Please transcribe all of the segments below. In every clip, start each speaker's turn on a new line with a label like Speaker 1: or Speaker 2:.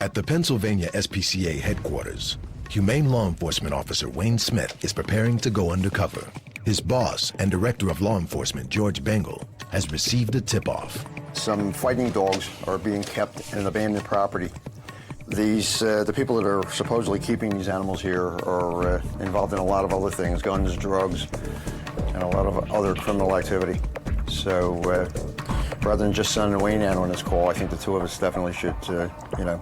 Speaker 1: At the Pennsylvania SPCA headquarters, Humane Law Enforcement Officer Wayne Smith is preparing to go undercover. His boss and Director of Law Enforcement, George Bengal, has received a tip-off.
Speaker 2: Some fighting dogs are being kept in an abandoned property. The people that are supposedly keeping these animals here are involved in a lot of other things, guns, drugs, and a lot of other criminal activity. So rather than just sending Wayne out on this call, I think the two of us definitely should,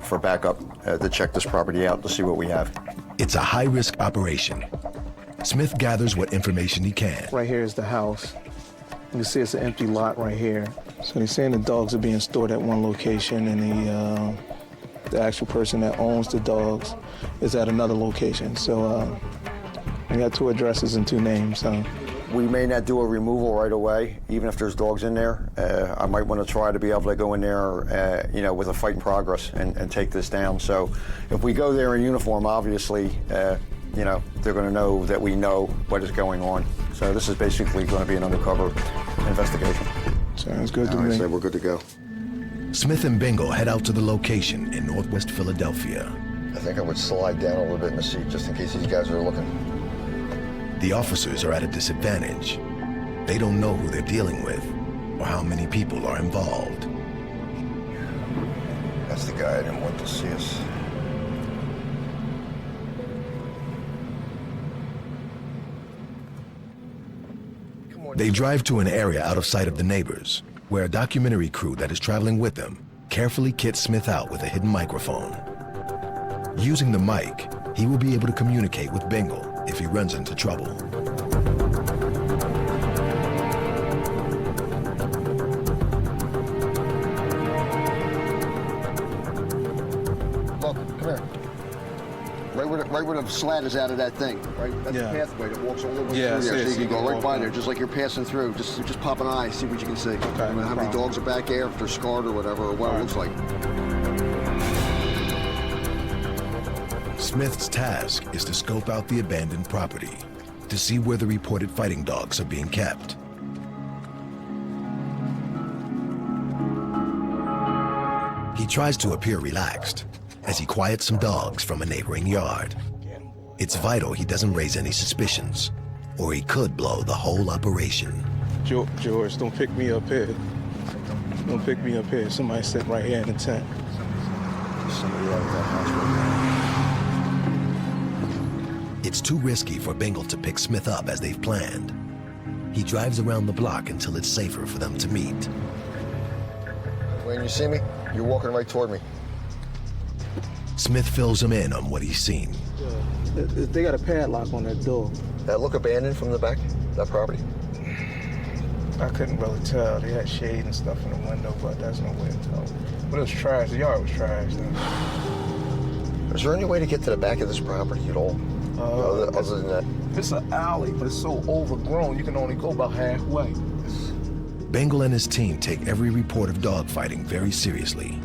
Speaker 2: for backup, to check this property out to see what we have.
Speaker 1: It's a high-risk operation. Smith gathers what information he can.
Speaker 3: Right here is the house. You can see it's an empty lot right here. So they're saying the dogs are being stored at one location, and the actual person that owns the dogs is at another location. So we got two addresses and two names.
Speaker 2: We may not do a removal right away, even if there's dogs in there. I might want to try to be able to go in there, with a fight in progress and take this down. So if we go there in uniform, obviously, they're going to know that we know what is going on. So this is basically going to be an undercover investigation.
Speaker 3: Sounds good to me.
Speaker 2: So we're good to go.
Speaker 1: Smith and Bengal head out to the location in northwest Philadelphia.
Speaker 2: I think I would slide down a little bit in the seat just in case these guys are looking.
Speaker 1: The officers are at a disadvantage. They don't know who they're dealing with or how many people are involved.
Speaker 2: That's the guy I didn't want to see us.
Speaker 1: They drive to an area out of sight of the neighbors, where a documentary crew that is traveling with them carefully kits Smith out with a hidden microphone. Using the mic, he will be able to communicate with Bengal if he runs into trouble.
Speaker 2: Look, come here. Right where the slat is out of that thing, right? That's the pathway that walks all the way through there. So you can go right by there, just like you're passing through. Just pop an eye, see what you can see. Okay, how many dogs are back there, if they're scarred or whatever, or what it looks like.
Speaker 1: Smith's task is to scope out the abandoned property to see where the reported fighting dogs are being kept. He tries to appear relaxed as he quiets some dogs from a neighboring yard. It's vital he doesn't raise any suspicions, or he could blow the whole operation.
Speaker 3: George, don't pick me up here. Don't pick me up here. Somebody's sitting right here in the tent.
Speaker 2: Somebody out of that house right now.
Speaker 1: It's too risky for Bengal to pick Smith up as they've planned. He drives around the block until it's safer for them to meet.
Speaker 2: When you see me, you're walking right toward me.
Speaker 1: Smith fills him in on what he's seen.
Speaker 3: They got a padlock on that door.
Speaker 2: That look abandoned from the back, that property?
Speaker 3: I couldn't really tell. They had shade and stuff in the window, but that's no way to tell. But it was trash. The yard was trash, though.
Speaker 2: Is there any way to get to the back of this property at all? Other than that?
Speaker 3: It's an alley, but it's so overgrown, you can only go about halfway.
Speaker 1: Bengal and his team take every report of dogfighting very seriously.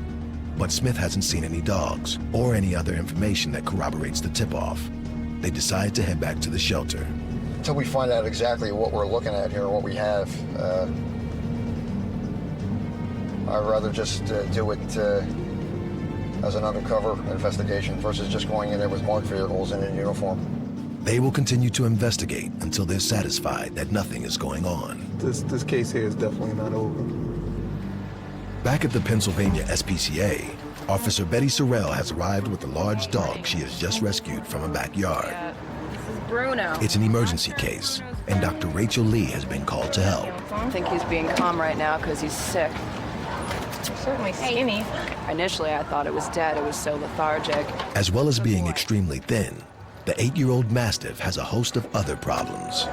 Speaker 1: But Smith hasn't seen any dogs or any other information that corroborates the tip-off. They decide to head back to the shelter.
Speaker 2: Until we find out exactly what we're looking at here and what we have, I'd rather just do it as an undercover investigation versus just going in there with marked vehicles and in uniform.
Speaker 1: They will continue to investigate until they're satisfied that nothing is going on.
Speaker 3: This case here is definitely not over.
Speaker 1: Back at the Pennsylvania SPCA, Officer Betty Sorrell has arrived with a large dog she has just rescued from a backyard.
Speaker 4: This is Bruno.
Speaker 1: It's an emergency case, and Dr. Rachel Lee has been called to help.
Speaker 4: I think he's being calm right now because he's sick.
Speaker 5: Certainly skinny.
Speaker 4: Initially, I thought it was dead. It was so lethargic.
Speaker 1: As well as being extremely thin, the 8-year-old Mastiff has a host of other problems.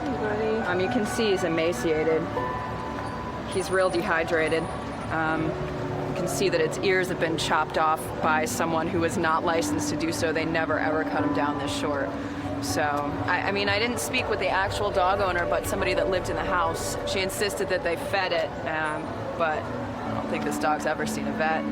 Speaker 4: You can see he's emaciated. He's real dehydrated. You can see that its ears have been chopped off by someone who is not licensed to do so. They never, ever cut him down this short. So, I mean, I didn't speak with the actual dog owner, but somebody that lived in the house. She insisted that they fed it, but I don't think this dog's ever seen a vet.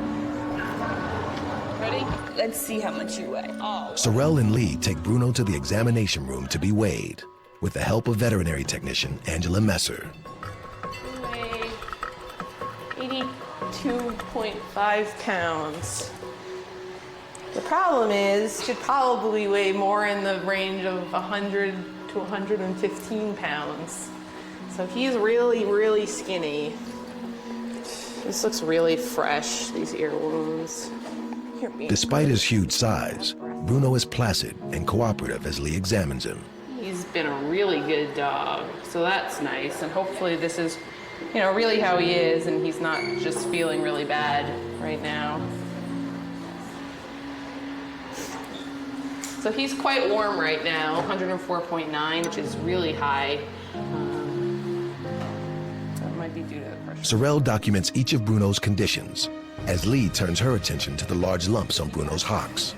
Speaker 5: Ready? Let's see how much you weigh. Oh.
Speaker 1: Sorrell and Lee take Bruno to the examination room to be weighed, with the help of veterinary technician Angela Messer.
Speaker 5: Weigh 82.5 pounds.
Speaker 6: The problem is, should probably weigh more in the range of 100 to 115 pounds. So he's really, really skinny. This looks really fresh, these ear wounds.
Speaker 1: Despite his huge size, Bruno is placid and cooperative as Lee examines him.
Speaker 6: He's been a really good dog, so that's nice. And hopefully this is, you know, really how he is, and he's not just feeling really bad right now. So he's quite warm right now, 104.9, which is really high. That might be due to the pressure.
Speaker 1: Sorrel documents each of Bruno's conditions as Lee turns her attention to the large lumps on Bruno's hocks.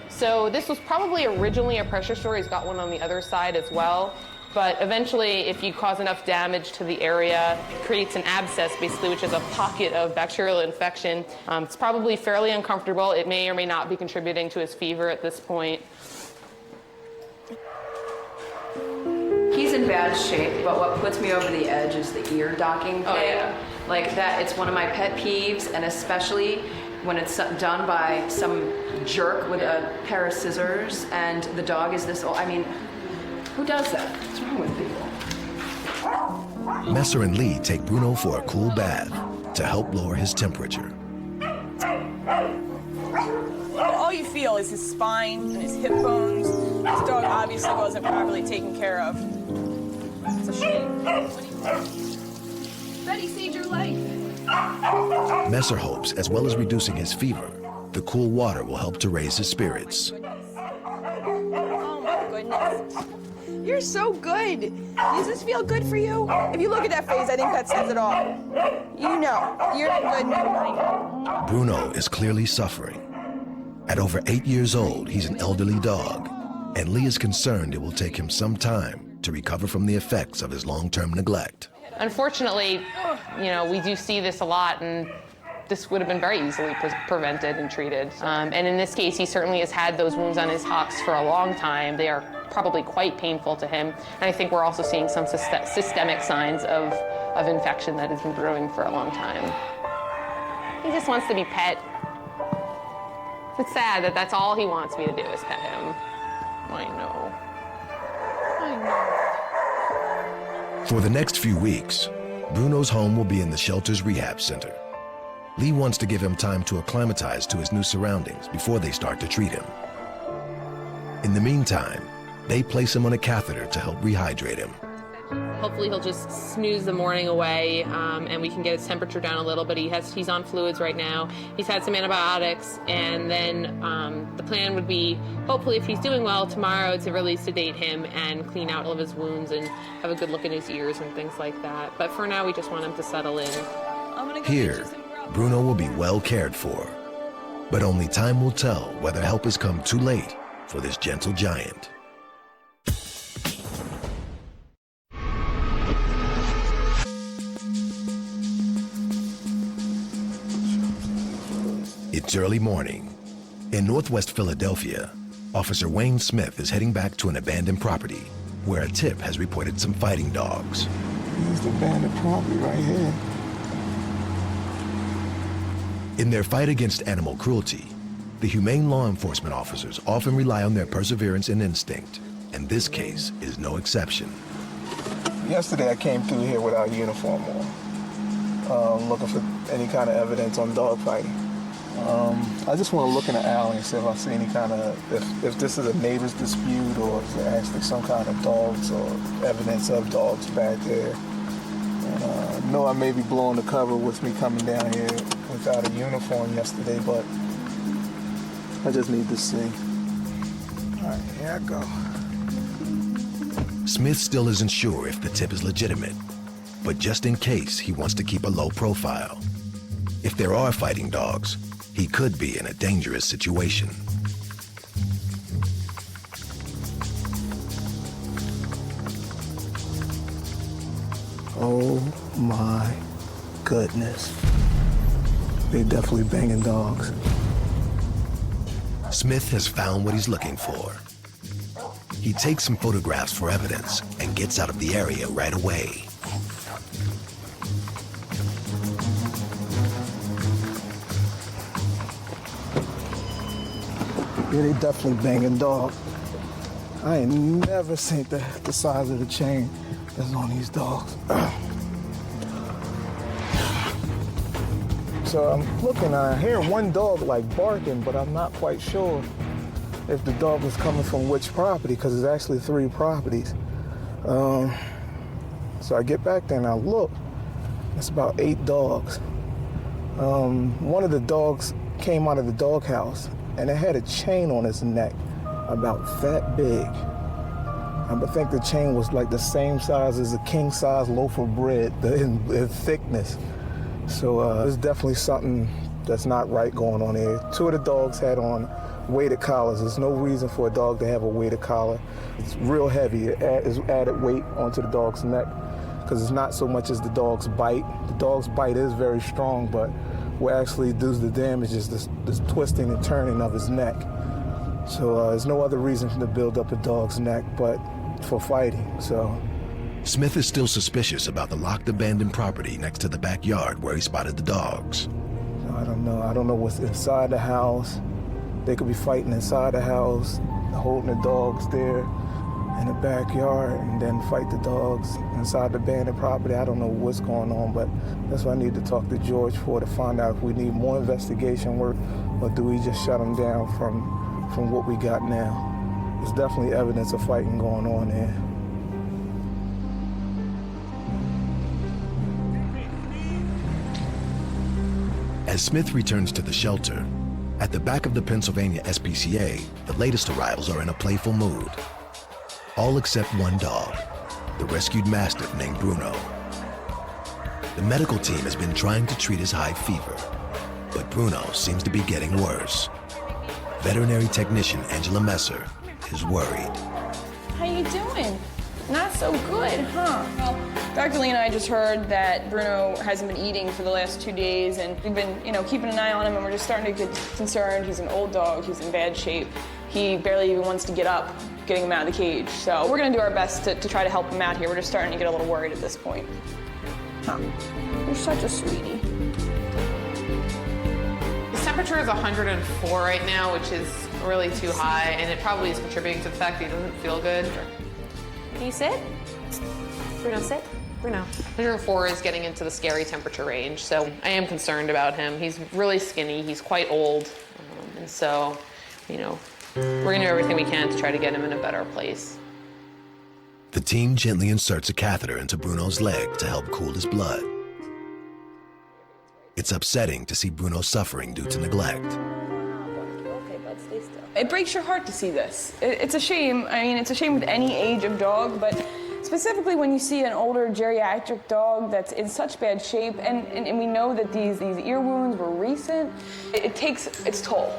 Speaker 6: So this was probably originally a pressure sore. He's got one on the other side as well. But eventually, if you cause enough damage to the area, it creates an abscess, basically, which is a pocket of bacterial infection. It's probably fairly uncomfortable. It may or may not be contributing to his fever at this point.
Speaker 4: He's in bad shape, but what puts me over the edge is the ear docking thing.
Speaker 6: Oh, yeah.
Speaker 4: Like that, it's one of my pet peeves, and especially when it's done by some jerk with a pair of scissors, and the dog is this old. I mean, who does that? What's wrong with people?
Speaker 1: Messer and Lee take Bruno for a cool bath to help lower his temperature.
Speaker 7: All you feel is his spine and his hip bones. This dog obviously wasn't properly taken care of. It's a shame.
Speaker 5: Betty saved your life.
Speaker 1: Messer hopes, as well as reducing his fever, the cool water will help to raise his spirits.
Speaker 7: Oh my goodness. You're so good. Does this feel good for you? If you look at that face, I think that says it all. You know, you're good.
Speaker 1: Bruno is clearly suffering. At over 8 years old, he's an elderly dog, and Lee is concerned it will take him some time to recover from the effects of his long-term neglect.
Speaker 6: Unfortunately, you know, we do see this a lot, and this would have been very easily prevented and treated. And in this case, he certainly has had those wounds on his hocks for a long time. They are probably quite painful to him. And I think we're also seeing some systemic signs of infection that has been brewing for a long time. He just wants to be pet. It's sad that that's all he wants me to do is pet him. I know.
Speaker 1: For the next few weeks, Bruno's home will be in the shelter's rehab center. Lee wants to give him time to acclimatize to his new surroundings before they start to treat him. In the meantime, they place him on a catheter to help rehydrate him.
Speaker 6: Hopefully he'll just snooze the morning away, and we can get his temperature down a little bit. He's on fluids right now. He's had some antibiotics, and then the plan would be, hopefully if he's doing well, tomorrow to really sedate him and clean out all of his wounds and have a good look in his ears and things like that. But for now, we just want him to settle in.
Speaker 1: Here, Bruno will be well cared for, but only time will tell whether help has come too late for this gentle giant. It's early morning. In Northwest Philadelphia, Officer Wayne Smith is heading back to an abandoned property where a tip has reported some fighting dogs.
Speaker 3: Here's the abandoned property right here.
Speaker 1: In their fight against animal cruelty, the humane law enforcement officers often rely on their perseverance and instinct, and this case is no exception.
Speaker 3: Yesterday I came through here without a uniform on, looking for any kind of evidence on dog fighting. I just want to look in the alley and see if I see any kind of, if this is a neighbor's dispute or if there's actually some kind of dogs or evidence of dogs back there. I know I may be blowing the cover with me coming down here without a uniform yesterday, but I just need to see. All right, here I go.
Speaker 1: Smith still isn't sure if the tip is legitimate, but just in case, he wants to keep a low profile. If there are fighting dogs, he could be in a dangerous situation.
Speaker 3: Oh my goodness. They definitely banging dogs.
Speaker 1: Smith has found what he's looking for. He takes some photographs for evidence and gets out of the area right away.
Speaker 3: Yeah, they definitely banging dog. I ain't never seen the size of the chain that's on these dogs. So I'm looking, I hear one dog like barking, but I'm not quite sure if the dog is coming from which property, because it's actually 3 properties. So I get back there and I look, it's about 8 dogs. One of the dogs came out of the doghouse and it had a chain on its neck about that big. I think the chain was like the same size as a king-size loaf of bread in thickness. So there's definitely something that's not right going on here. 2 of the dogs had on weighted collars. There's no reason for a dog to have a weighted collar. It's real heavy. It's added weight onto the dog's neck because it's not so much as the dog's bite. The dog's bite is very strong, but what actually does the damage is this twisting and turning of his neck. So there's no other reason to build up a dog's neck but for fighting. So
Speaker 1: Smith is still suspicious about the locked abandoned property next to the backyard where he spotted the dogs.
Speaker 3: I don't know. I don't know what's inside the house. They could be fighting inside the house, holding the dogs there in the backyard, and then fight the dogs inside the abandoned property. I don't know what's going on, but that's what I need to talk to George for, to find out if we need more investigation work or do we just shut them down from what we got now. There's definitely evidence of fighting going on there.
Speaker 1: As Smith returns to the shelter, at the back of the Pennsylvania SPCA, the latest arrivals are in a playful mood. All except one dog, the rescued mastiff named Bruno. The medical team has been trying to treat his high fever, but Bruno seems to be getting worse. Veterinary technician Angela Messer is worried.
Speaker 7: How you doing? Not so good, huh? Well, Dr. Lee and I just heard that Bruno hasn't been eating for the last 2 days, and we've been, keeping an eye on him, and we're just starting to get concerned. He's an old dog. He's in bad shape. He barely even wants to get up, getting him out of the cage. So we're going to do our best to try to help him out here. We're just starting to get a little worried at this point. Huh. You're such a sweetie.
Speaker 6: His temperature is 104 right now, which is really too high, and it probably is contributing to the fact that he doesn't feel good.
Speaker 5: Can you sit? Bruno, sit. Bruno.
Speaker 6: 104 is getting into the scary temperature range, so I am concerned about him. He's really skinny, he's quite old, and so, we're gonna do everything we can to try to get him in a better place.
Speaker 1: The team gently inserts a catheter into Bruno's leg to help cool his blood. It's upsetting to see Bruno suffering due to neglect.
Speaker 5: Okay, bud, stay still.
Speaker 7: It breaks your heart to see this. It's a shame. I mean, it's a shame with any age of dog, but specifically when you see an older geriatric dog that's in such bad shape, and we know that these ear wounds were recent, it takes its toll.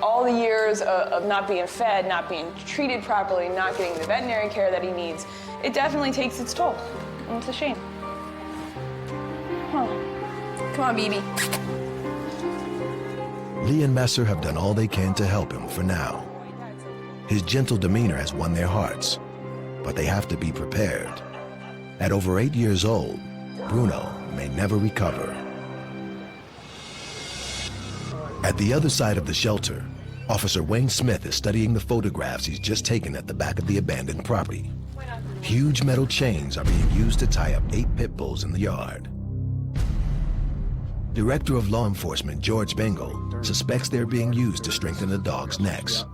Speaker 7: All the years of not being fed, not being treated properly, not getting the veterinary care that he needs, it definitely takes its toll, and it's a shame. Huh. Come on, BB.
Speaker 1: Lee and Messer have done all they can to help him for now. His gentle demeanor has won their hearts, but they have to be prepared. At over 8 years old, Bruno may never recover. At the other side of the shelter, Officer Wayne Smith is studying the photographs he's just taken at the back of the abandoned property. Huge metal chains are being used to tie up 8 pit bulls in the yard. Director of Law Enforcement George Bengal suspects they're being used to strengthen the dogs' necks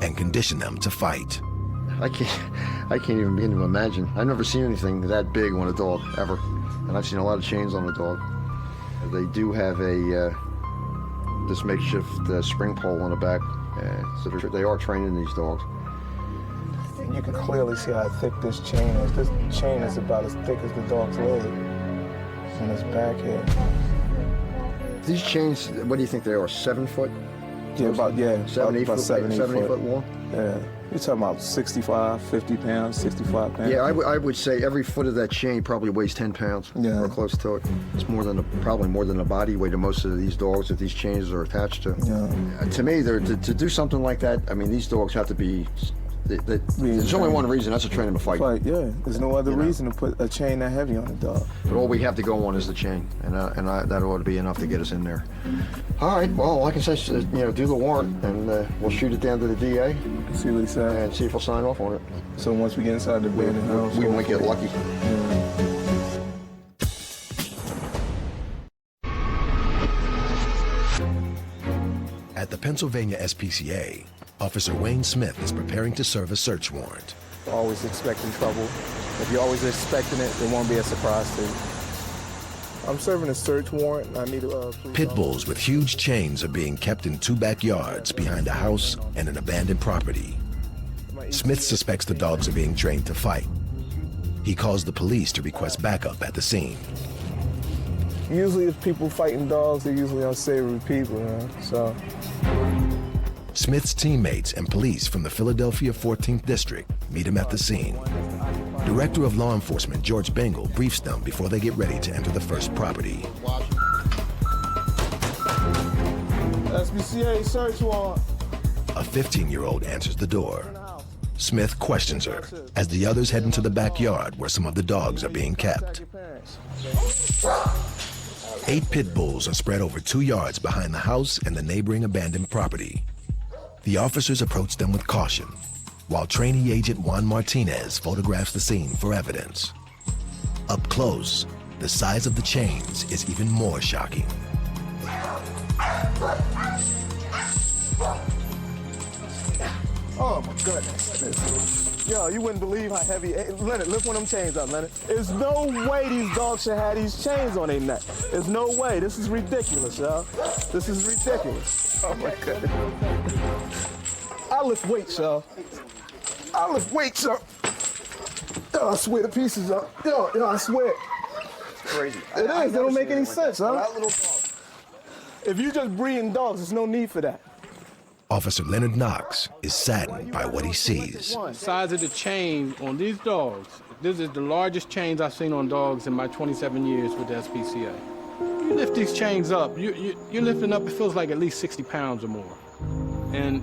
Speaker 1: and condition them to fight.
Speaker 2: I can't even begin to imagine. I've never seen anything that big on a dog, ever. And I've seen a lot of chains on a dog. They do have this makeshift spring pole on the back, so they are training these dogs.
Speaker 3: You can clearly see how thick this chain is. This chain is about as thick as the dog's leg on his back here.
Speaker 2: These chains, what do you think they are, 7 foot?
Speaker 3: Yeah, about
Speaker 2: 70 foot long?
Speaker 3: Yeah. You're talking about 65, 50 pounds, 65 pounds.
Speaker 2: Yeah, I would say every foot of that chain probably weighs 10 pounds or close to it. It's probably more than the body weight of most of these dogs that these chains are attached to.
Speaker 3: Yeah.
Speaker 2: To me, to do something like that, I mean, these dogs have to be There's only one reason, that's to train him to fight.
Speaker 3: Yeah. There's no other reason to put a chain that heavy on a dog.
Speaker 2: But all we have to go on is the chain, and that ought to be enough to get us in there. All right, well, all I can say is, do the warrant, and we'll shoot it down to the DA.
Speaker 3: See what he said.
Speaker 2: And see if he'll sign off on it.
Speaker 3: So once we get inside the abandoned house,
Speaker 2: we might get lucky.
Speaker 1: At the Pennsylvania SPCA, Officer Wayne Smith is preparing to serve a search warrant.
Speaker 3: always expecting trouble. If you're always expecting it, it won't be a surprise to you. I'm serving a search warrant. I need a
Speaker 1: Pit bulls with huge chains are being kept in 2 backyards behind a house and an abandoned property. Smith suspects the dogs are being trained to fight. He calls the police to request backup at the scene.
Speaker 3: Usually if people fighting dogs, they're usually unsavory people, so.
Speaker 1: Smith's teammates and police from the Philadelphia 14th District meet him at the scene. Director of Law Enforcement George Bengal briefs them before they get ready to enter the first property.
Speaker 3: SPCA search warrant.
Speaker 1: A 15-year-old answers the door. Smith questions her as the others head into the backyard where some of the dogs are being kept. 8 pit bulls are spread over 2 yards behind the house and the neighboring abandoned property. The officers approach them with caution, while trainee agent Juan Martinez photographs the scene for evidence. Up close, the size of the chains is even more shocking.
Speaker 3: Oh my goodness. Yo, you wouldn't believe how heavy. Hey, Leonard, lift one of them chains up, Leonard. There's no way these dogs should have these chains on their neck. There's no way. This is ridiculous, y'all. This is ridiculous. Oh my goodness. I lift weights, y'all. I lift weights up. Yo, I swear the pieces up. Yo, I swear.
Speaker 2: It's crazy.
Speaker 3: It is. They don't make any sense, huh? If you just breeding dogs, there's no need for that.
Speaker 1: Officer Leonard Knox is saddened by what he sees.
Speaker 8: The size of the chain on these dogs, this is the largest chains I've seen on dogs in my 27 years with the SPCA. You lift these chains up, you're lifting up, it feels like at least 60 pounds or more. And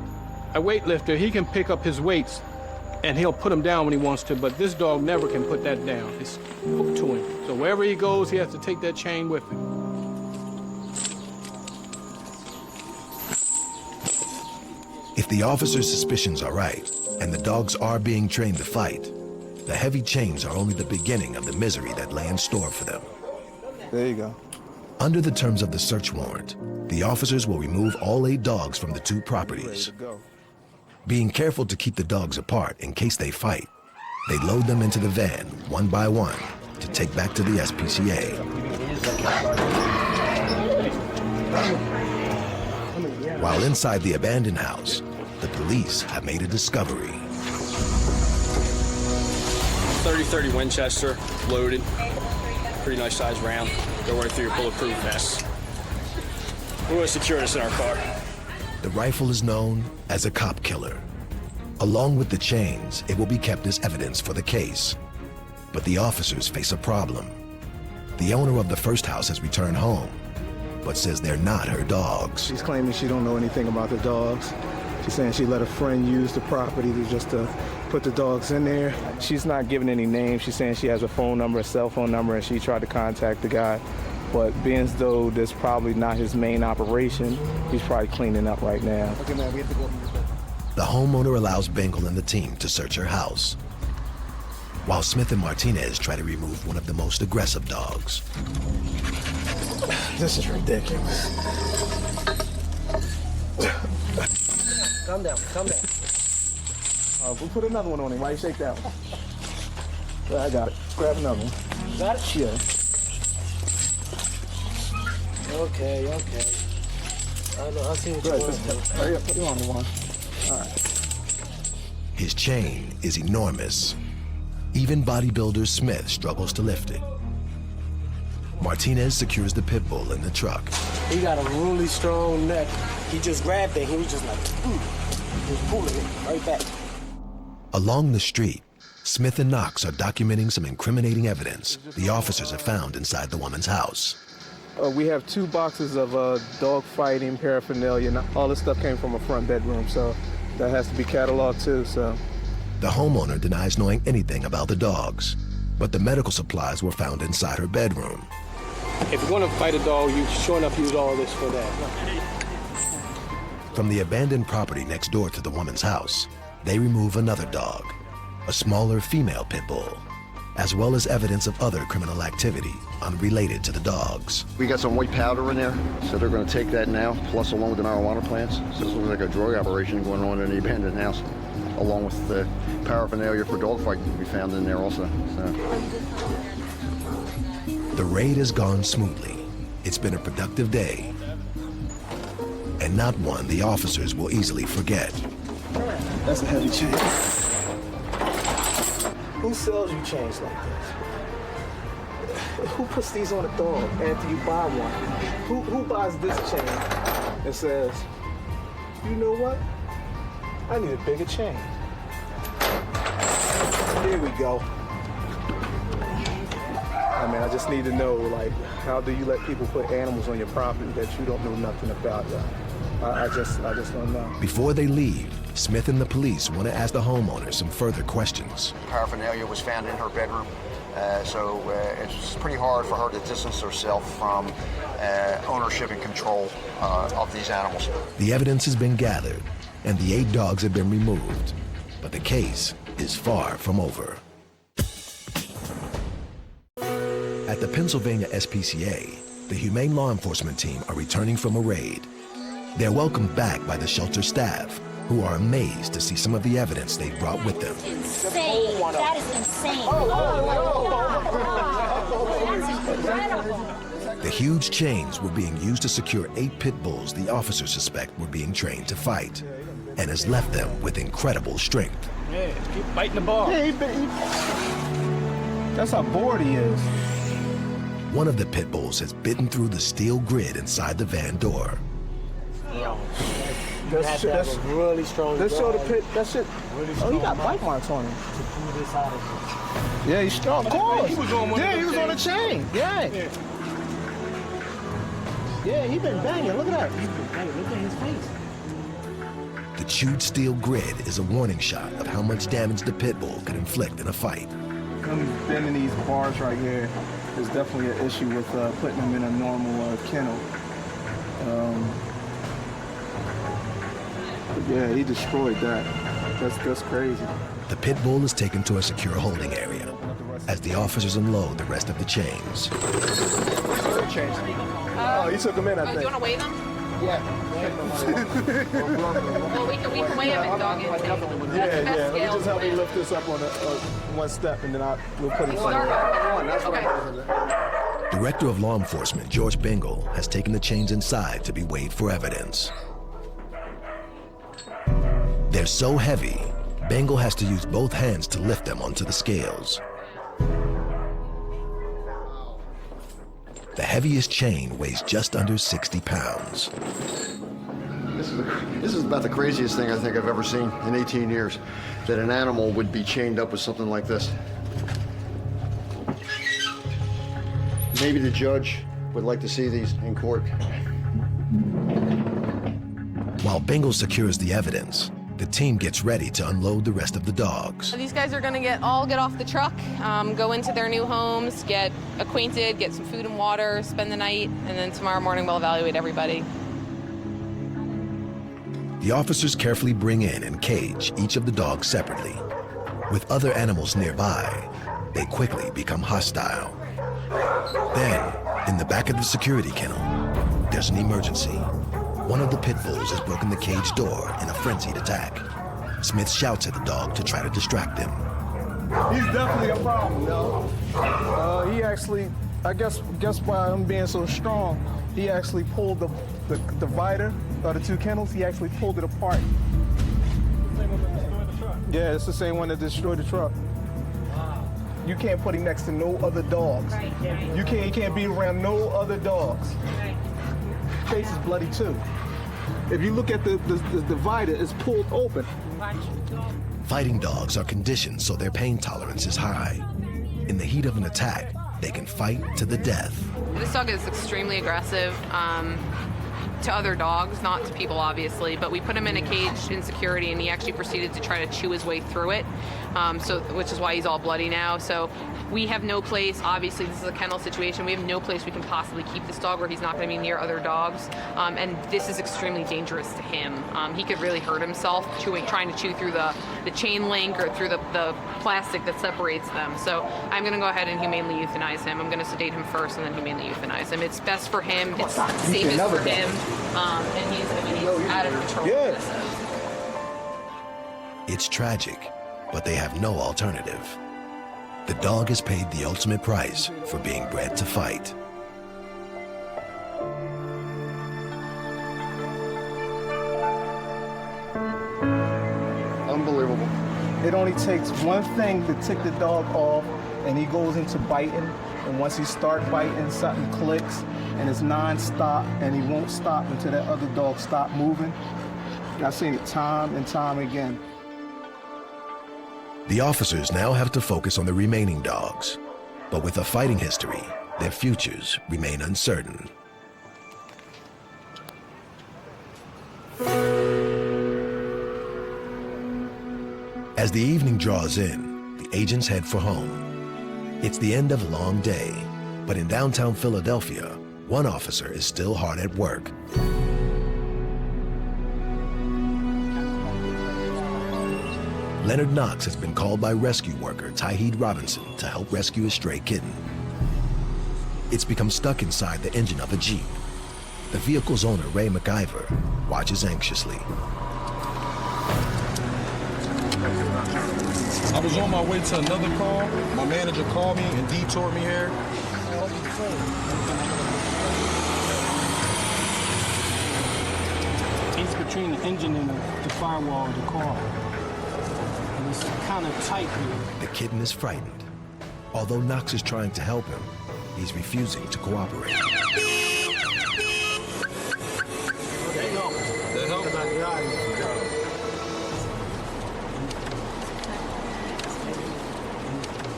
Speaker 8: a weightlifter, he can pick up his weights and he'll put them down when he wants to, but this dog never can put that down. It's hooked to him. So wherever he goes, he has to take that chain with him.
Speaker 1: If the officer's suspicions are right, and the dogs are being trained to fight, the heavy chains are only the beginning of the misery that lay in store for them.
Speaker 3: There you go.
Speaker 1: Under the terms of the search warrant, the officers will remove all 8 dogs from the 2 properties. Being careful to keep the dogs apart in case they fight, they load them into the van, one by one, to take back to the SPCA. While inside the abandoned house, the police have made a discovery.
Speaker 9: 30-30 Winchester, loaded. Pretty nice sized round. Go right through your bulletproof vest. We're going to secure this in our car.
Speaker 1: The rifle is known as a cop killer. Along with the chains, it will be kept as evidence for the case. But the officers face a problem. The owner of the first house has returned home, but says they're not her dogs.
Speaker 3: She's claiming she don't know anything about the dogs. She's saying she let a friend use the property to put the dogs in there. She's not giving any names. She's saying she has a phone number, a cell phone number, and she tried to contact the guy. But being as though this is probably not his main operation, he's probably cleaning up right now. Okay, man, we have to go.
Speaker 1: The homeowner allows Bengal and the team to search her house, while Smith and Martinez try to remove one of the most aggressive dogs.
Speaker 3: This is ridiculous.
Speaker 10: Calm down, calm down.
Speaker 3: We'll put another one on him. Why you shake that one? I got it. Grab another one.
Speaker 10: Got it?
Speaker 3: Yeah.
Speaker 10: Okay. I'll see what you want.
Speaker 3: Hurry up, put it on the one. All right.
Speaker 1: His chain is enormous. Even bodybuilder Smith struggles to lift it. Martinez secures the pit bull in the truck.
Speaker 10: He got a really strong neck. He just grabbed it. He was just like, He was pulling it right back.
Speaker 1: Along the street, Smith and Knox are documenting some incriminating evidence the officers have found inside the woman's house.
Speaker 3: We have 2 boxes of dog fighting paraphernalia. All this stuff came from a front bedroom, so that has to be cataloged too. So
Speaker 1: The homeowner denies knowing anything about the dogs, but the medical supplies were found inside her bedroom.
Speaker 8: If you want to fight a dog, you sure enough use all this for that.
Speaker 1: From the abandoned property next door to the woman's house, they remove another dog, a smaller female pit bull, as well as evidence of other criminal activity unrelated to the dogs.
Speaker 2: We got some white powder in there, so they're going to take that now, plus along with the marijuana plants. So this looks like a drug operation going on in the abandoned house, along with the paraphernalia for dogfighting to be found in there also. So.
Speaker 1: The raid has gone smoothly. It's been a productive day, and not one the officers will easily forget.
Speaker 3: That's a heavy chain. Who sells you chains like this? Who puts these on a dog after you buy one? Who buys this chain and says, you know what? I need a bigger chain. Here we go. I mean, I just need to know, like, how do you let people put animals on your property that you don't know nothing about? I just don't know.
Speaker 1: Before they leave, Smith and the police want to ask the homeowner some further questions.
Speaker 2: Paraphernalia was found in her bedroom, so it's pretty hard for her to distance herself from ownership and control of these animals.
Speaker 1: The evidence has been gathered, and the 8 dogs have been removed, but the case is far from over. At the Pennsylvania SPCA, the Humane Law Enforcement team are returning from a raid. They're welcomed back by the shelter staff, who are amazed to see some of the evidence they brought with them.
Speaker 11: Insane. That is insane. That's incredible.
Speaker 1: The huge chains were being used to secure 8 pit bulls the officers suspect were being trained to fight, and has left them with incredible strength.
Speaker 8: Yeah, keep biting the ball.
Speaker 3: Yeah, that's how bored he is.
Speaker 1: One of the pit bulls has bitten through the steel grid inside the van door.
Speaker 10: That's really strong.
Speaker 3: Let's show the pit. That's it.
Speaker 10: Really
Speaker 3: Oh, he got bite marks on him.
Speaker 10: to pull this out of him.
Speaker 3: Yeah, he's strong. Of course.
Speaker 8: He was on one of
Speaker 3: yeah,
Speaker 8: them
Speaker 3: he was on a chain. Yeah. Yeah, he been banging. Look at that.
Speaker 10: Hey, look at his face.
Speaker 1: The chewed steel grid is a warning shot of how much damage the pit bull could inflict in a fight.
Speaker 3: Him bending these bars right here is definitely an issue with putting him in a normal kennel. Yeah, he destroyed that. That's crazy.
Speaker 1: The pit bull is taken to a secure holding area as the officers unload the rest of the chains.
Speaker 3: Oh, he took him in, I think.
Speaker 4: Do you want to weigh them?
Speaker 3: Yeah.
Speaker 4: Well, we can weigh them and dog it.
Speaker 3: Yeah. Let me just help me lift this up on one step, and then we'll put it on.
Speaker 4: Okay.
Speaker 1: Director of Law Enforcement George Bengal has taken the chains inside to be weighed for evidence. They're so heavy, Bengal has to use both hands to lift them onto the scales. The heaviest chain weighs just under 60 pounds.
Speaker 2: This is about the craziest thing I think I've ever seen in 18 years, that an animal would be chained up with something like this. Maybe the judge would like to see these in court.
Speaker 1: While Bengal secures the evidence, the team gets ready to unload the rest of the dogs.
Speaker 6: These guys are going to all get off the truck, go into their new homes, get acquainted, get some food and water, spend the night, and then tomorrow morning we'll evaluate everybody.
Speaker 1: The officers carefully bring in and cage each of the dogs separately. With other animals nearby, they quickly become hostile. Then, in the back of the security kennel, there's an emergency. One of the pit bulls has broken the cage door in a frenzied attack. Smith shouts at the dog to try to distract him.
Speaker 3: He's definitely a problem, yo. He actually, I guess by him being so strong, he actually pulled the divider of the 2 kennels. He actually pulled it apart. Yeah, it's the same one that destroyed the truck. You can't put him next to no other dogs. You can't be around no other dogs. Face is bloody too. If you look at the divider, it's pulled open.
Speaker 1: Fighting dogs are conditioned so their pain tolerance is high. In the heat of an attack, they can fight to the death.
Speaker 6: This dog is extremely aggressive. to other dogs, not to people obviously, but we put him in a cage in security and he actually proceeded to try to chew his way through it, which is why he's all bloody now. So we have no place, obviously this is a kennel situation, we have no place we can possibly keep this dog where he's not going to be near other dogs, and this is extremely dangerous to him. He could really hurt himself trying to chew through the chain link or through the plastic that separates them. So I'm going to go ahead and humanely euthanize him. I'm going to sedate him first and then humanely euthanize him. It's best for him, it's safest for him, and he's out of control.
Speaker 1: It's tragic, but they have no alternative. The dog has paid the ultimate price for being bred to fight.
Speaker 2: Unbelievable.
Speaker 3: It only takes one thing to tick the dog off, and he goes into biting. And once he starts biting, something clicks, and it's non-stop, and he won't stop until that other dog stops moving. I've seen it time and time again.
Speaker 1: The officers now have to focus on the remaining dogs, but with a fighting history, their futures remain uncertain. As the evening draws in, the agents head for home. It's the end of a long day, but in downtown Philadelphia, one officer is still hard at work. Leonard Knox has been called by rescue worker Tyrheed Robinson to help rescue a stray kitten. It's become stuck inside the engine of a Jeep. The vehicle's owner, Ray McIver, watches anxiously.
Speaker 12: I was on my way to another call. My manager called me and detoured me here.
Speaker 10: He's between the engine and the firewall of the car. And it's kind of tight here.
Speaker 1: The kitten is frightened. Although Knox is trying to help him, he's refusing to cooperate.
Speaker 12: That helps?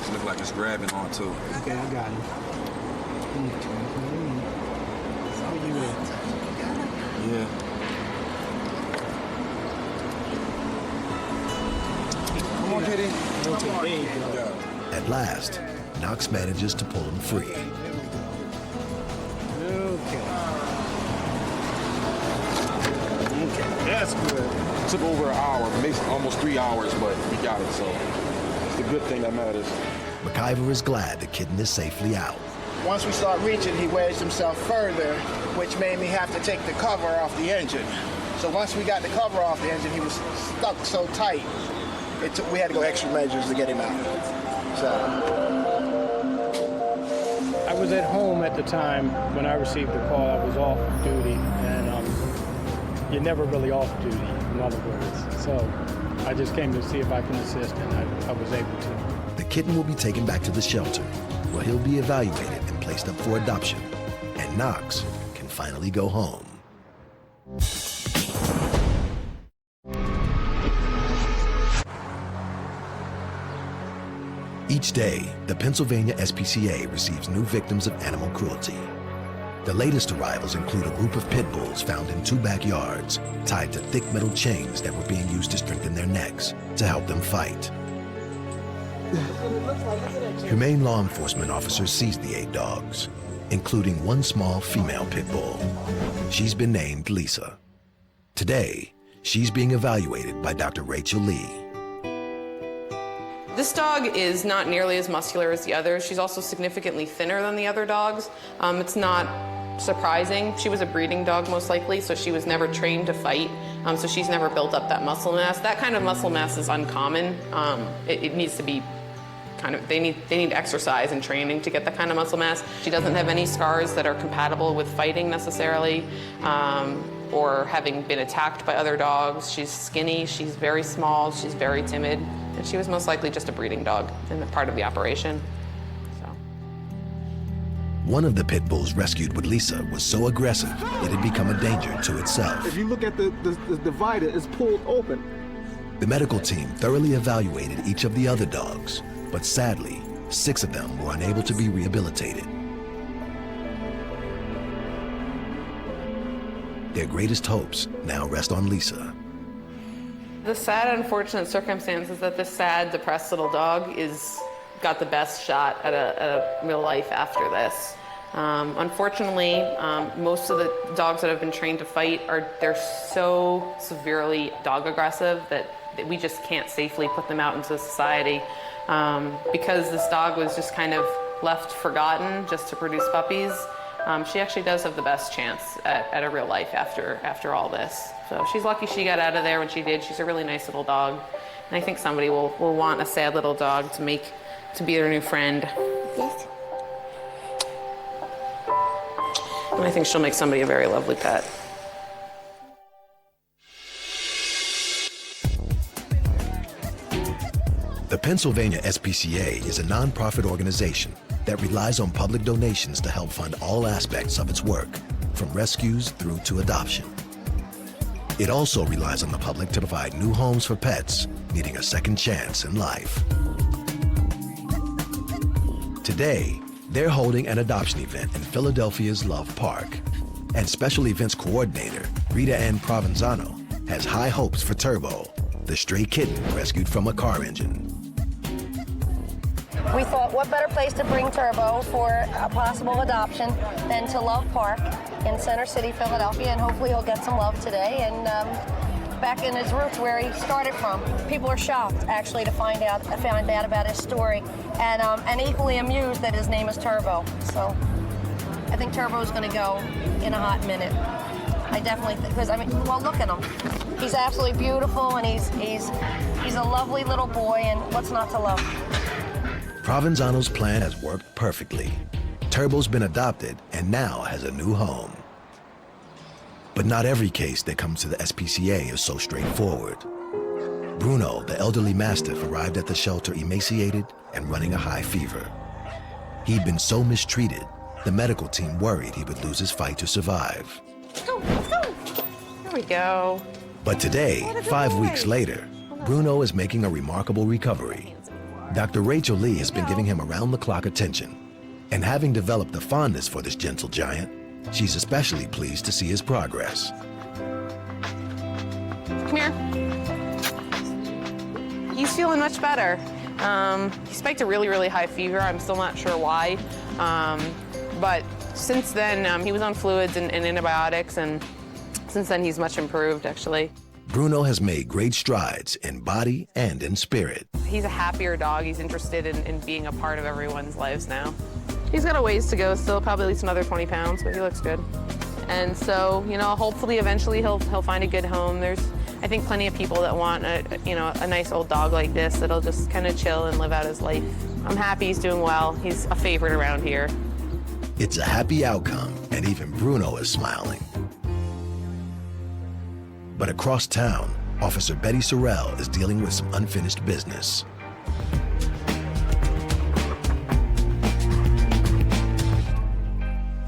Speaker 12: It looks like it's grabbing on too.
Speaker 10: Okay, I got it.
Speaker 12: Yeah.
Speaker 10: Come on, Kitty.
Speaker 1: At last, Knox manages to pull him free.
Speaker 10: Okay, that's good.
Speaker 12: It took over an hour, basically almost 3 hours, but we got it, so it's the good thing that matters.
Speaker 1: McIver is glad the kitten is safely out.
Speaker 13: Once we start reaching, he wedged himself further, which made me have to take the cover off the engine. So once we got the cover off the engine, he was stuck so tight, we had to go extra measures to get him out. So
Speaker 10: I was at home at the time when I received the call. I was off duty, and you're never really off duty, in other words. So I just came to see if I can assist, and I was able to.
Speaker 1: The kitten will be taken back to the shelter, where he'll be evaluated and placed up for adoption, and Knox can finally go home. Each day, the Pennsylvania SPCA receives new victims of animal cruelty. The latest arrivals include a group of pit bulls found in 2 backyards, tied to thick metal chains that were being used to strengthen their necks to help them fight. Humane law enforcement officers seized the 8 dogs, including one small female pit bull. She's been named Lisa. Today, she's being evaluated by Dr. Rachel Lee.
Speaker 6: This dog is not nearly as muscular as the others. She's also significantly thinner than the other dogs. It's not surprising. She was a breeding dog most likely, so she was never trained to fight. So she's never built up that muscle mass. That kind of muscle mass is uncommon. It needs to be they need exercise and training to get that kind of muscle mass. She doesn't have any scars that are compatible with fighting necessarily, or having been attacked by other dogs. She's skinny, she's very small, she's very timid, and she was most likely just a breeding dog in the part of the operation.
Speaker 1: One of the pit bulls rescued with Lisa was so aggressive it had become a danger to itself.
Speaker 3: If you look at the divider, it's pulled open.
Speaker 1: The medical team thoroughly evaluated each of the other dogs, but sadly, 6 of them were unable to be rehabilitated. Their greatest hopes now rest on Lisa.
Speaker 6: The sad, unfortunate circumstance is that this sad, depressed little dog got the best shot at a real life after this. Unfortunately, most of the dogs that have been trained to fight they're so severely dog aggressive that we just can't safely put them out into society. Because this dog was just kind of left forgotten just to produce puppies, she actually does have the best chance at a real life after all this. So she's lucky she got out of there when she did. She's a really nice little dog. And I think somebody will want a sad little dog to be their new friend.
Speaker 11: Yes.
Speaker 6: And I think she'll make somebody a very lovely pet.
Speaker 1: The Pennsylvania SPCA is a nonprofit organization that relies on public donations to help fund all aspects of its work, from rescues through to adoption. It also relies on the public to provide new homes for pets needing a second chance in life. Today, they're holding an adoption event in Philadelphia's Love Park. And Special Events Coordinator Rita Ann Provenzano has high hopes for Turbo, the stray kitten rescued from a car engine.
Speaker 14: We thought, what better place to bring Turbo for a possible adoption than to Love Park in Center City, Philadelphia, and hopefully he'll get some love today and back in his roots where he started from. People are shocked, actually, to find out about his story, and equally amused that his name is Turbo. So I think Turbo's going to go in a hot minute. I definitely think, because well, look at him. He's absolutely beautiful, and he's a lovely little boy, and what's not to love?
Speaker 1: Provenzano's plan has worked perfectly. Turbo's been adopted and now has a new home. But not every case that comes to the SPCA is so straightforward. Bruno, the elderly mastiff, arrived at the shelter emaciated and running a high fever. He'd been so mistreated, the medical team worried he would lose his fight to survive.
Speaker 6: Let's go, let's go. There we go.
Speaker 1: But today, 5 weeks later, Bruno is making a remarkable recovery. Dr. Rachel Lee has been giving him around-the-clock attention. And having developed a fondness for this gentle giant, she's especially pleased to see his progress.
Speaker 6: Come here. He's feeling much better. He spiked a really, really high fever. I'm still not sure why. But since then, he was on fluids and antibiotics, and since then, he's much improved, actually.
Speaker 1: Bruno has made great strides in body and in spirit.
Speaker 6: He's a happier dog. He's interested in being a part of everyone's lives now. He's got a ways to go still, probably at least another 20 pounds, but he looks good. And so, hopefully eventually he'll find a good home. There's, I think, plenty of people that want a nice old dog like this that'll just kind of chill and live out his life. I'm happy he's doing well. He's a favorite around here.
Speaker 1: It's a happy outcome, and even Bruno is smiling. But across town, Officer Betty Sorrell is dealing with some unfinished business.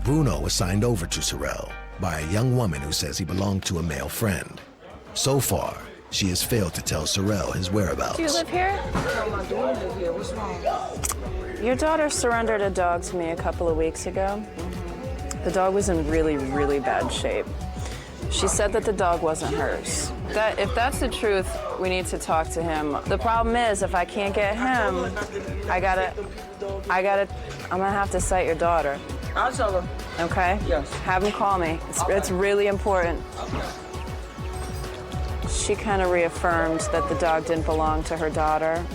Speaker 1: Bruno was signed over to Sorrell by a young woman who says he belonged to a male friend. So far, she has failed to tell Sorrell his whereabouts.
Speaker 15: Do you live here?
Speaker 13: No, my daughter lives here. What's wrong?
Speaker 15: Your daughter surrendered a dog to me a couple of weeks ago. The dog was in really, really bad shape. She said that the dog wasn't hers. If that's the truth, we need to talk to him. The problem is, if I can't get him, I'm gonna have to cite your daughter.
Speaker 13: I'll tell her.
Speaker 15: Okay?
Speaker 13: Yes.
Speaker 15: Have him call me. It's really important. She kind of reaffirmed that the dog didn't belong to her daughter,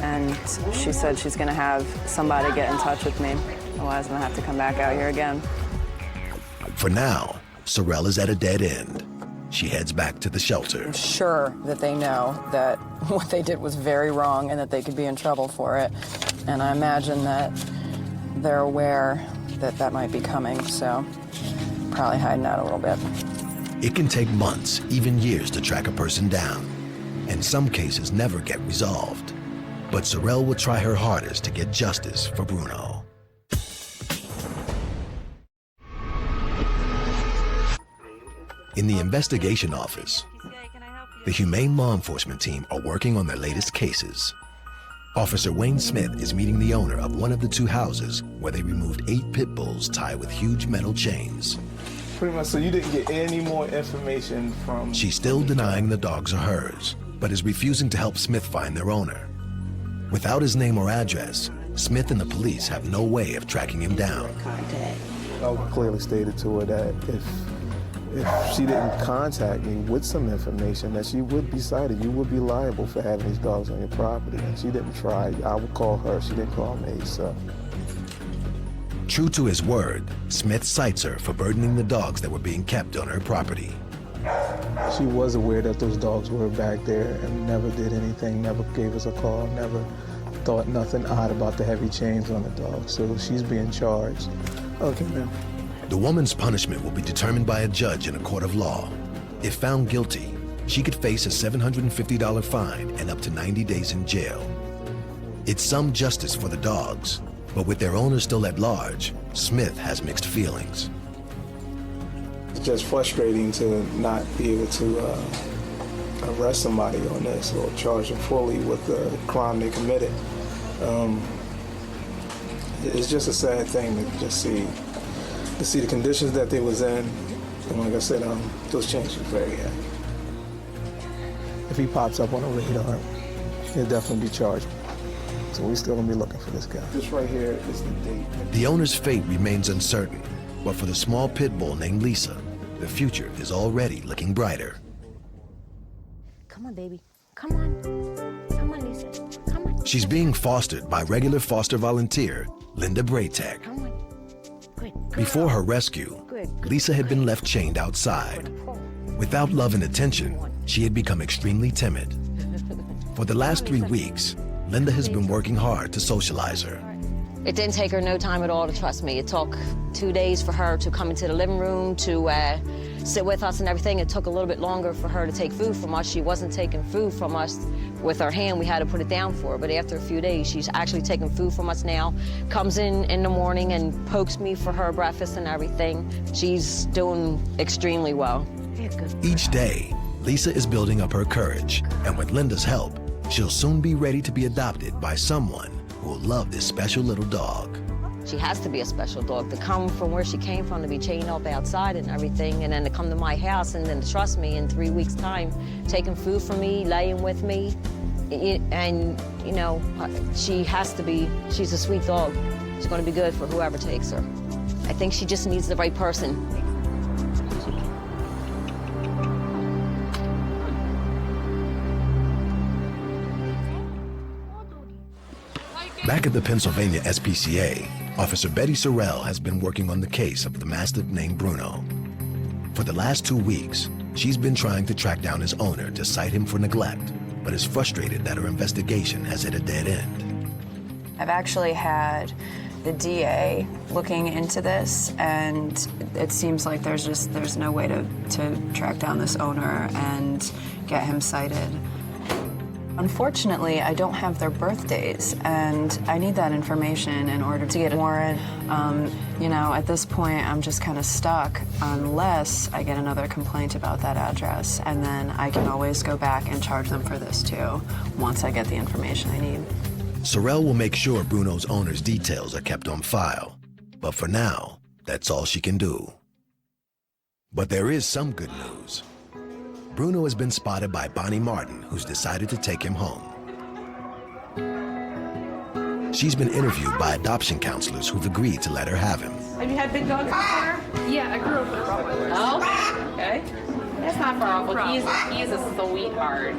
Speaker 15: and she said she's gonna have somebody get in touch with me. Otherwise, I'm gonna have to come back out here again.
Speaker 1: For now, Sorrell is at a dead end. She heads back to the shelter.
Speaker 15: I'm sure that they know that what they did was very wrong and that they could be in trouble for it. And I imagine that they're aware that that might be coming, so probably hiding out a little bit.
Speaker 1: It can take months, even years, to track a person down, and some cases never get resolved. But Sorrell will try her hardest to get justice for Bruno. In the investigation office, the Humane Law Enforcement team are working on their latest cases. Officer Wayne Smith is meeting the owner of one of the two houses where they removed 8 pit bulls tied with huge metal chains.
Speaker 3: Pretty much, so you didn't get any more information from...
Speaker 1: She's still denying the dogs are hers, but is refusing to help Smith find their owner. Without his name or address, Smith and the police have no way of tracking him down.
Speaker 3: I clearly stated to her that if she didn't contact me with some information, that she would be cited. You would be liable for having these dogs on your property. And she didn't try. I would call her. She didn't call me, so...
Speaker 1: True to his word, Smith cites her for burdening the dogs that were being kept on her property.
Speaker 3: She was aware that those dogs were back there and never did anything, never gave us a call, never thought nothing odd about the heavy chains on the dogs. So she's being charged. Okay, ma'am.
Speaker 1: The woman's punishment will be determined by a judge in a court of law. If found guilty, she could face a $750 fine and up to 90 days in jail. It's some justice for the dogs, but with their owner still at large, Smith has mixed feelings.
Speaker 3: It's just frustrating to not be able to arrest somebody on this or charge them fully with the crime they committed. It's just a sad thing to just see the conditions that they was in. And like I said, those chains are very heavy. If he pops up on a radar, he'll definitely be charged. So we're still gonna be looking for this guy. This right here is the date.
Speaker 1: The owner's fate remains uncertain, but for the small pit bull named Lisa, the future is already looking brighter.
Speaker 11: Come on, baby. Come on. Come on, Lisa. Come on.
Speaker 1: She's being fostered by regular foster volunteer Linda Braytek.
Speaker 11: Come on. Good.
Speaker 1: Before her rescue, Lisa had been left chained outside. Without love and attention, she had become extremely timid. For the last 3 weeks, Linda has been working hard to socialize her.
Speaker 16: It didn't take her no time at all to trust me. It took 2 days for her to come into the living room, to sit with us and everything. It took a little bit longer for her to take food from us. She wasn't taking food from us with her hand. We had to put it down for her. But after a few days, she's actually taking food from us now. Comes in the morning and pokes me for her breakfast and everything. She's doing extremely well.
Speaker 1: Each day, Lisa is building up her courage. And with Linda's help, she'll soon be ready to be adopted by someone who will love this special little dog.
Speaker 16: She has to be a special dog to come from where she came from, to be chained up outside and everything, and then to come to my house and then to trust me in 3 weeks' time, taking food from me, laying with me. And, you know, she has to be, she's a sweet dog. She's going to be good for whoever takes her. I think she just needs the right person.
Speaker 1: Back at the Pennsylvania SPCA, Officer Betty Sorrell has been working on the case of the Mastiff named Bruno. For the last 2 weeks, she's been trying to track down his owner to cite him for neglect, but is frustrated that her investigation has hit a dead end.
Speaker 15: I've actually had the DA looking into this, and it seems like there's no way to track down this owner and get him cited. Unfortunately, I don't have their birthdays, and I need that information in order to get a warrant. You know, at this point, I'm just kind of stuck unless I get another complaint about that address, and then I can always go back and charge them for this too, once I get the information I need.
Speaker 1: Sorrell will make sure Bruno's owner's details are kept on file, but for now, that's all she can do. But there is some good news. Bruno has been spotted by Bonnie Martin, who's decided to take him home. She's been interviewed by adoption counselors who've agreed to let her have him.
Speaker 6: Have you had big dogs before?
Speaker 7: Yeah, I grew up with Rottweilers.
Speaker 6: Oh, okay. That's not far off. Well, he's a sweetheart.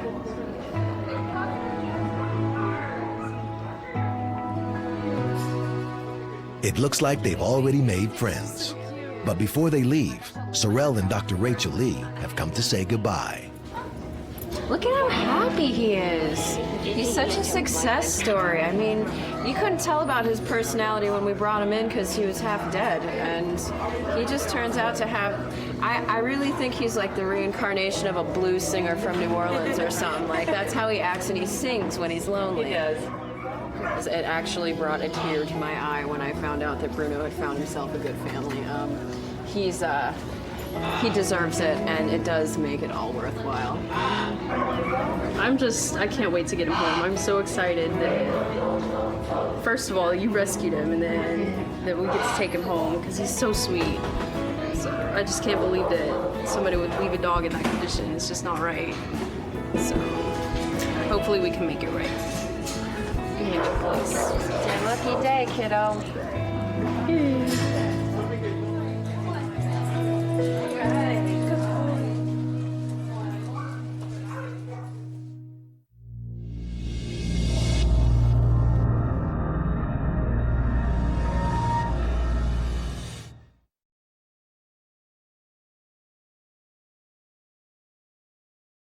Speaker 1: It looks like they've already made friends. But before they leave, Sorrell and Dr. Rachel Lee have come to say goodbye.
Speaker 15: Look at how happy he is. He's such a success story. I mean, you couldn't tell about his personality when we brought him in because he was half dead. And he just turns out to have, I really think he's like the reincarnation of a blues singer from New Orleans or something. Like, that's how he acts, and he sings when he's lonely.
Speaker 6: He does.
Speaker 15: It actually brought a tear to my eye when I found out that Bruno had found himself a good family. He deserves it, and it does make it all worthwhile.
Speaker 7: I can't wait to get him home. I'm so excited that, first of all, you rescued him, and then that we get to take him home, because he's so sweet. So I just can't believe that somebody would leave a dog in that condition. It's just not right. So hopefully we can make it right. We can make it close.
Speaker 14: It's your lucky day, kiddo.